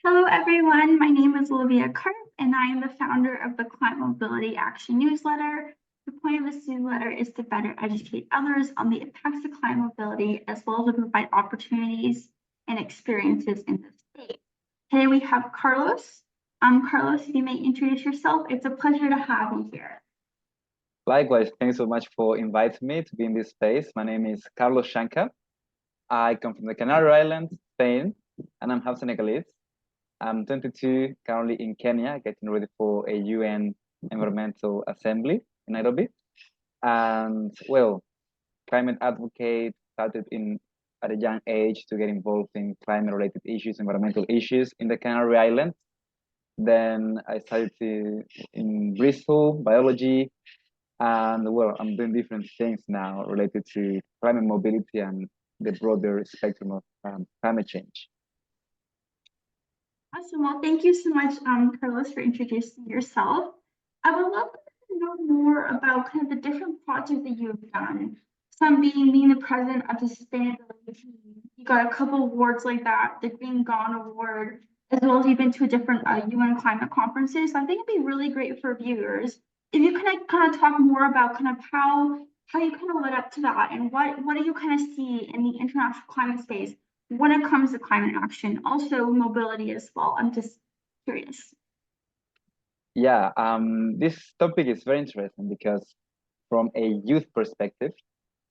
Hello, everyone. My name is Olivia Karp, and I am the founder of the Climate Mobility Action newsletter. The point of this newsletter is to better educate others on the impacts of climate mobility, as well as to provide opportunities and experiences in the state. Today we have Carlos. Carlos, if you may introduce yourself, it's a pleasure to have you here. Likewise, thanks so much for inviting me to be in this space. My name is Carlos Shanka. I come from the Canary Islands, Spain, and I'm half Senegalese. I'm 22, currently in Kenya, getting ready for a UN Environmental Assembly in Nairobi. And well, climate advocate, started at a young age to get involved in climate-related issues, environmental issues in the Canary Islands. Then I studied in Bristol, biology, and well, I'm doing different things now related to climate mobility and the broader spectrum of climate change. Awesome. Well, thank you so much, Carlos, for introducing yourself. I would love to know more about kind of the different projects that you have done. Some being the president of the sustainability team. You got a couple awards like that, the Green Gone Award, as well as you've been to different UN climate conferences. So I think it'd be really great for viewers if you kind of talk more about kind of how you kind of led up to that and what do you kind of see in the international climate space when it comes to climate action, also mobility as well. I'm just curious. Yeah, this topic is very interesting because from a youth perspective,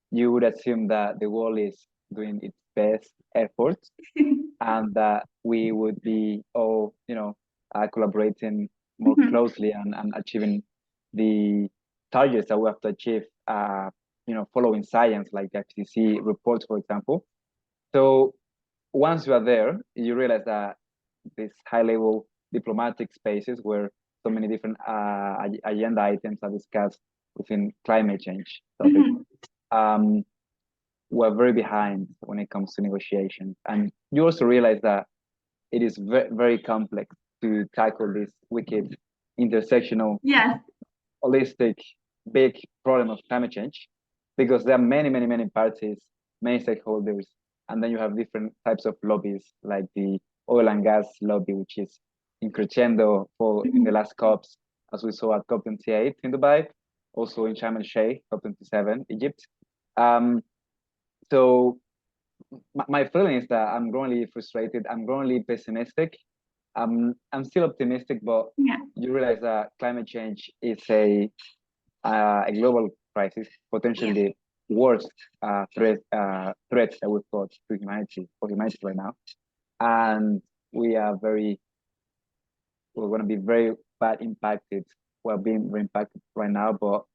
you would assume that the world is doing its best efforts and that we would be all, collaborating more closely and achieving the targets that we have to achieve, following science like the IPCC reports, for example. So once you are there, you realize that these high-level diplomatic spaces where so many different agenda items are discussed within climate change topic, we're very behind when it comes to negotiations. And you also realize that it is very, very complex to tackle this wicked, intersectional, holistic, big problem of climate change, because there are many, many, many parties, many stakeholders, and then you have different types of lobbies, like the oil and gas lobby, which is in crescendo in the last COPs, as we saw at COP28 in Dubai, also in Sharm el-Sheikh, COP27, Egypt. So my feeling is that I'm growingly frustrated. I'm growingly pessimistic. I'm still optimistic, but you realize that climate change is a global crisis, potentially the worst threat that we've got to humanity right now, and we're going to be very bad impacted. We're being very impacted right now, but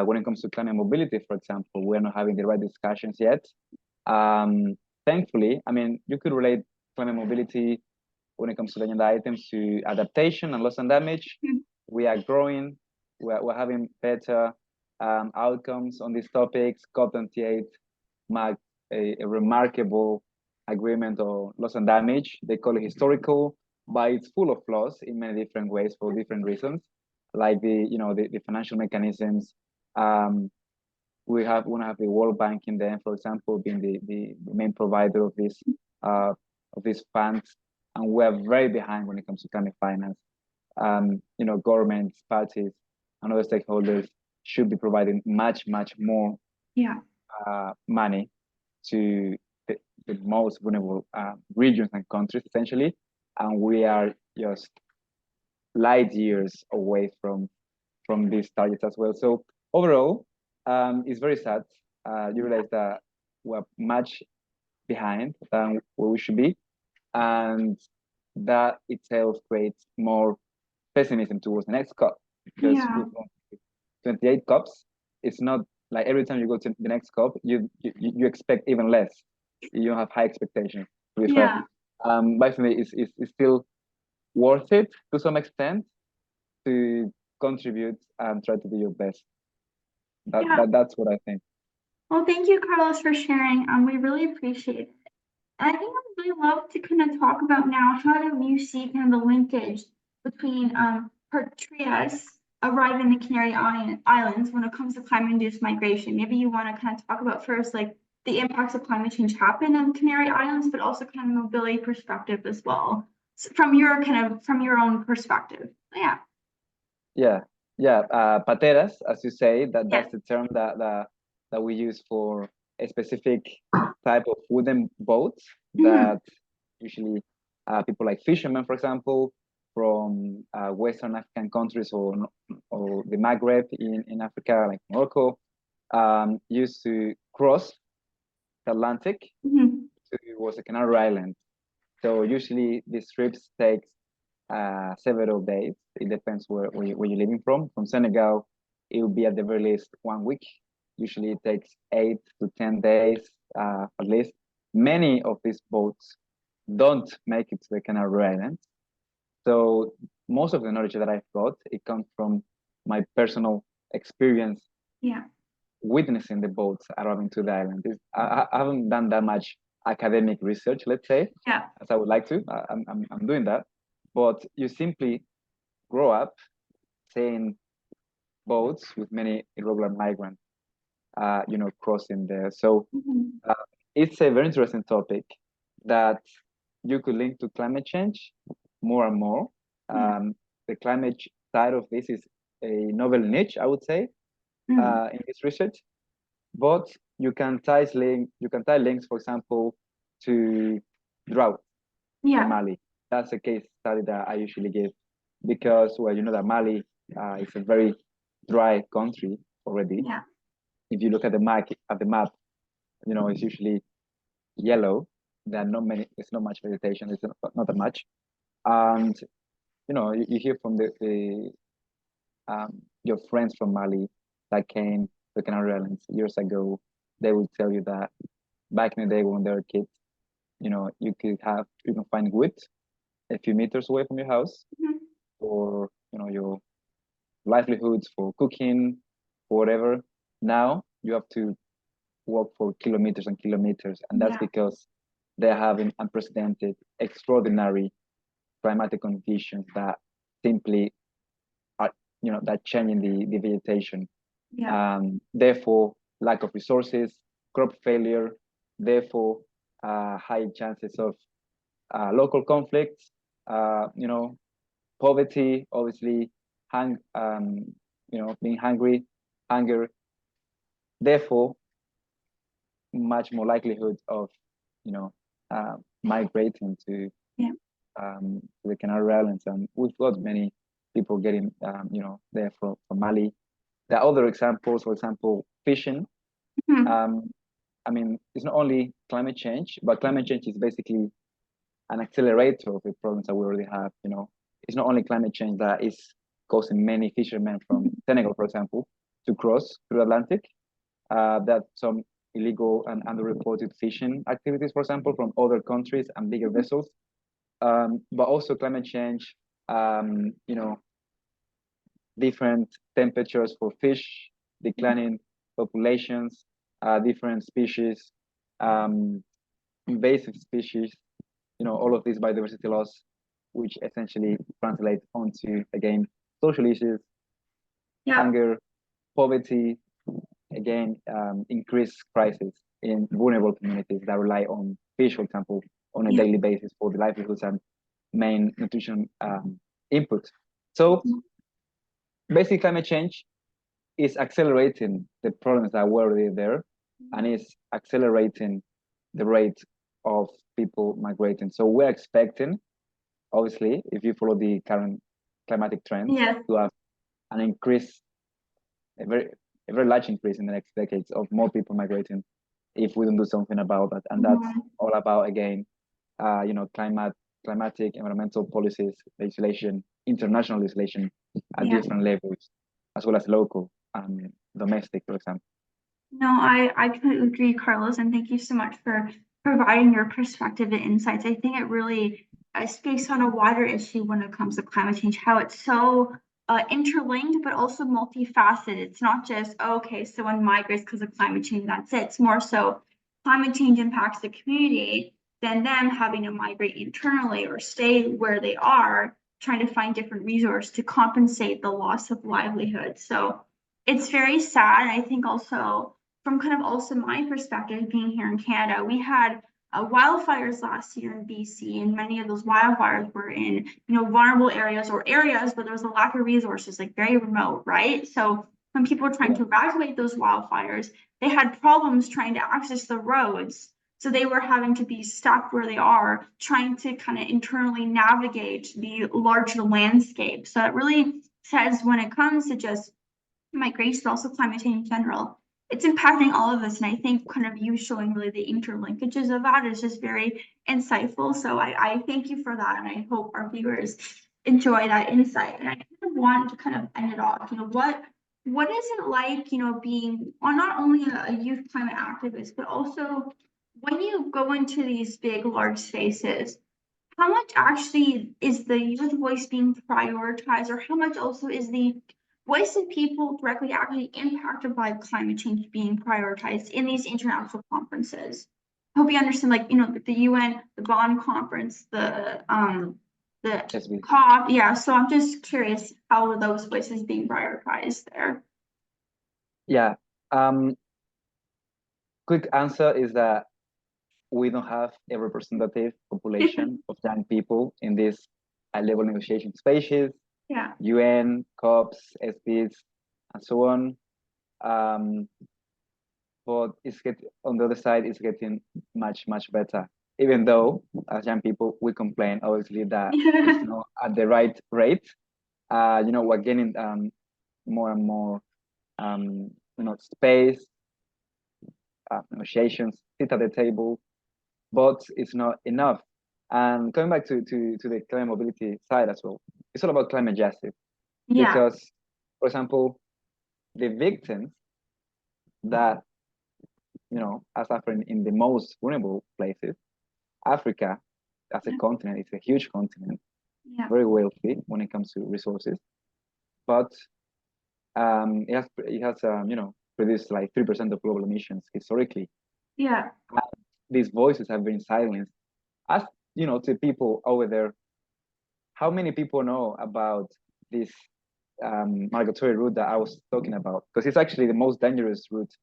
when it comes to climate mobility, for example, we're not having the right discussions yet. Thankfully, I mean, you could relate climate mobility when it comes to the agenda items to adaptation and loss and damage. We are growing. We're having better outcomes on these topics. COP28 marked a remarkable agreement on loss and damage. They call it historical, but it's full of flaws in many different ways for different reasons, like the financial mechanisms. We want to have the World Bank in there, for example, being the main provider of these funds, and we are very behind when it comes to climate finance. Governments, parties, and other stakeholders should be providing much more money to the most vulnerable regions and countries, essentially, and we are just light years away from these targets as well. So overall, it's very sad. You realize that we're much behind than where we should be, and that itself creates more pessimism towards the next COP, because 28 COPs, it's not like every time you go to the next COP, you expect even less. You don't have high expectations, to be fair. But for me, it's still worth it to some extent to contribute and try to do your best. That's what I think. Well, thank you, Carlos, for sharing. We really appreciate it. And I think I would really love to kind of talk about now, how do you see kind of the linkage between pateras arriving in the Canary Islands when it comes to climate-induced migration? Maybe you want to kind of talk about first, like, the impacts of climate change happen on Canary Islands, but also kind of mobility perspective as well. from your own perspective. Yeah. Pateras, as you say, Yeah. that's the term that we use for a specific type of wooden boats that usually people like fishermen, for example, from Western African countries or the Maghreb in Africa, like Morocco, used to cross the Atlantic towards the Canary Islands. So usually these trips take several days. It depends where you're living from. From Senegal, it will be at the very least 1 week. Usually it takes 8 to 10 days at least. Many of these boats don't make it to the Canary Islands. So most of the knowledge that I've got, it comes from my personal experience witnessing the boats arriving to the island. I haven't done that much academic research, let's say, as I would like to. I'm doing that. But you simply grow up seeing boats with many irregular migrants, crossing there. So it's a very interesting topic that you could link to climate change more and more. The climate side of this is a novel niche, I would say, in this research. But you can tie links, for example, to drought in Mali. That's a case study that I usually give because, well, you know that Mali is a very dry country already. If you look at the map, it's usually yellow. There's not much vegetation. It's not that much. And you hear from your friends from Mali that came to the Canary Islands years ago. They will tell you that back in the day when they were kids, you can find wood a few meters away from your house for your livelihoods, for cooking, for whatever. Now you have to walk for kilometers and kilometers, and that's because they're having unprecedented, extraordinary climatic conditions that simply are that changing the vegetation. Therefore, lack of resources, crop failure, therefore high chances of local conflicts, poverty, obviously, being hungry, hunger. Therefore, much more likelihood of migrating to the Canary Islands, and we've got many people getting there from Mali. There are other examples, for example, fishing. It's not only climate change, but climate change is basically an accelerator of the problems that we already have. It's not only climate change that is causing many fishermen from Senegal, for example, to cross through the Atlantic. That some illegal and underreported fishing activities, for example, from other countries and bigger vessels. But also climate change, different temperatures for fish, declining populations, different species, invasive species, all of these biodiversity loss, which essentially translate onto, again, social issues, hunger, poverty, again, increased crisis in vulnerable communities that rely on fish, for example, on a daily basis for the livelihoods and main nutrition input. So basically, climate change is accelerating the problems that were already there, and is accelerating the rate of people migrating. So we're expecting, obviously, if you follow the current climatic trends, to have an increase, a very large increase in the next decades of more people migrating if we don't do something about that. And that's all about, again, climatic, environmental policies, legislation, international legislation at different levels, as well as local and domestic, for example. No, I completely agree, Carlos, and thank you so much for providing your perspective and insights. I think it really speaks on a wider issue when it comes to climate change, how it's so interlinked, but also multifaceted. It's not just, okay, someone migrates because of climate change, that's it. It's more so climate change impacts the community than them having to migrate internally or stay where they are, trying to find different resources to compensate the loss of livelihood. So it's very sad. I think also from kind of also my perspective being here in Canada, we had wildfires last year in BC, and many of those wildfires were in, vulnerable areas or areas where there was a lack of resources, like very remote, right? So when people were trying to evacuate those wildfires, they had problems trying to access the roads. So they were having to be stuck where they are, trying to kind of internally navigate the larger landscape. So it really says when it comes to just migration, but also climate change in general, it's impacting all of us. And I think kind of you showing really the interlinkages of that is just very insightful. So I thank you for that. And I hope our viewers enjoy that insight. And I kind of want to kind of end it off, what is it like, being not only a youth climate activist, but also when you go into these big, large spaces, how much actually is the youth voice being prioritized, or how much also is the voice of people directly actually impacted by climate change being prioritized in these international conferences? I hope you understand, like, the UN, the Bonn conference, the COP. Yeah, so I'm just curious, how are those voices being prioritized there? Yeah. Quick answer is that we don't have a representative population of young people in these high-level negotiation spaces. Yeah. UN, COPs, SDs, and so on. But on the other side, it's getting much, much better. Even though, as young people, we complain, obviously, that it's not at the right rate. We're getting more and more, space, negotiations, sit at the table, but it's not enough. And coming back to the climate mobility side as well, it's all about climate justice. Yeah. Because, for example, the victims that are suffering in the most vulnerable places, Africa as a continent, it's a huge continent, very wealthy when it comes to resources, but it has produced like 3% of global emissions historically. Yeah. And these voices have been silenced. Ask to people over there, how many people know about this migratory route that I was talking about? Because it's actually the most dangerous route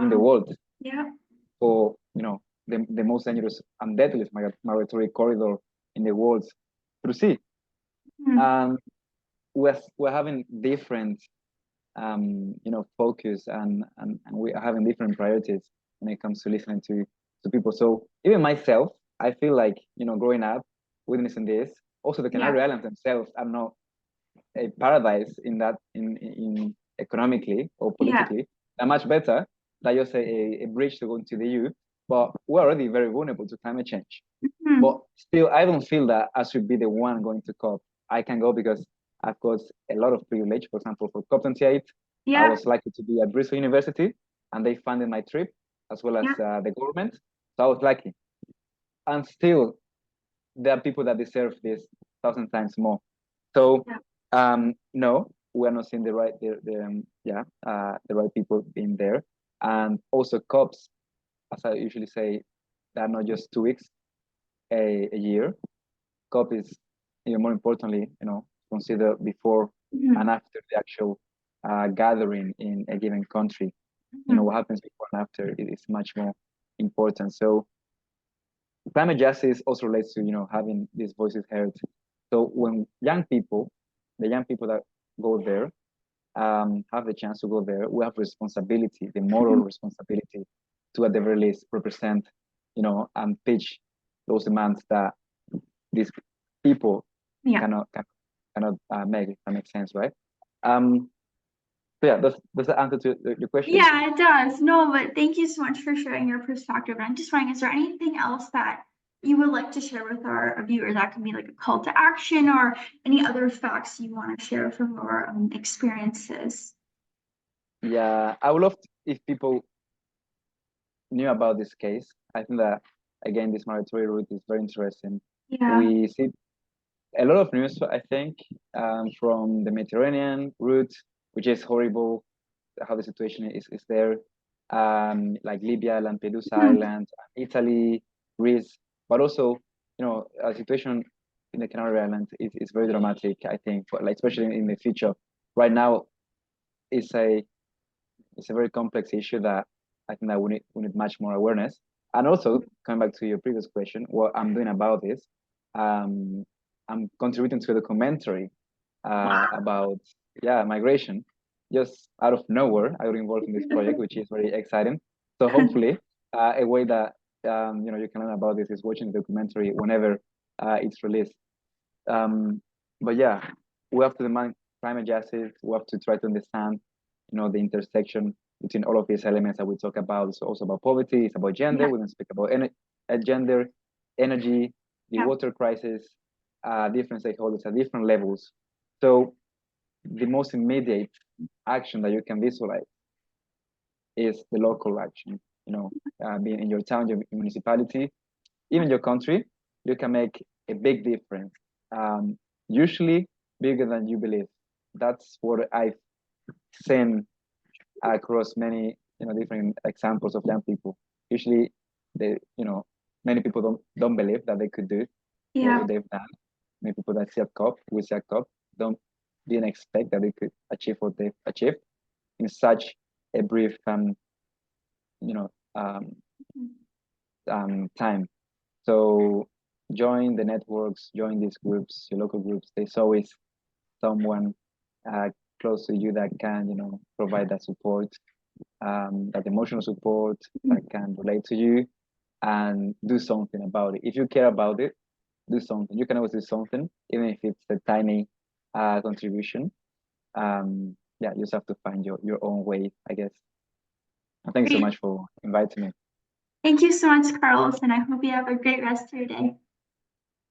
in the world. Yeah. Or the most dangerous and deadliest migratory corridor in the world through sea. And we're having different focus and we are having different priorities when it comes to listening to people. So even myself, I feel like growing up witnessing this. Also, the Canary Islands themselves are not a paradise in that in economically or politically. They're much better than just a bridge to go into the EU. But we're already very vulnerable to climate change. But still, I don't feel that I should be the one going to COP. I can go because I've got a lot of privilege. For example, for COP28, I was lucky to be at Bristol University, and they funded my trip as well as the government. So I was lucky. And still, there are people that deserve this 1,000 times more. So no, we're not seeing the right people being there. And also COPs, as I usually say, they're not just 2 weeks a year. COP is even more importantly, consider before and after the actual gathering in a given country. What happens before and after it is much more important. So climate justice also relates to having these voices heard. So when the young people that go there have the chance to go there, we have responsibility, the moral responsibility to at the very least represent, and pitch those demands that these people cannot make, if that makes sense, right? So yeah, does that answer to your question? Yeah, it does. No, but thank you so much for sharing your perspective. And I'm just wondering, is there anything else that you would like to share with our viewers? That can be like a call to action or any other facts you want to share from your experiences. Yeah, I would love if people knew about this case. I think that, again, this migratory route is very interesting. Yeah. We see a lot of news, I think, from the Mediterranean route, which is horrible, how the situation is there, like Libya, Lampedusa Island, Italy, Greece, but also, a situation in the Canary Islands is very dramatic, I think, especially in the future. Right now, it's a very complex issue that I think that we need much more awareness. And also, coming back to your previous question, what I'm doing about this, I'm contributing to a documentary about migration. Just out of nowhere, I got involved in this project, which is very exciting. So hopefully, a way that you can learn about this is watching the documentary whenever it's released. But yeah, we have to demand climate justice. We have to try to understand, the intersection between all of these elements that we talk about. It's also about poverty. It's about gender. We don't speak about gender, energy, the water crisis, different stakeholders at different levels. So the most immediate action that you can visualize is the local action. Being in your town, your municipality, even your country, you can make a big difference. Usually bigger than you believe. That's what I've seen across many, different examples of young people. Usually, many people don't believe that they could do what they've done. Many people that see a cup, didn't expect that they could achieve what they've achieved in such a brief time. So join the networks, join these groups, your local groups. There's always someone close to you that can, provide that support, that emotional support, that can relate to you and do something about it. If you care about it, do something. You can always do something, even if it's a tiny contribution. You just have to find your own way, I guess. Thank you so much for inviting me. Thank you so much, Carlos, and I hope you have a great rest of your day.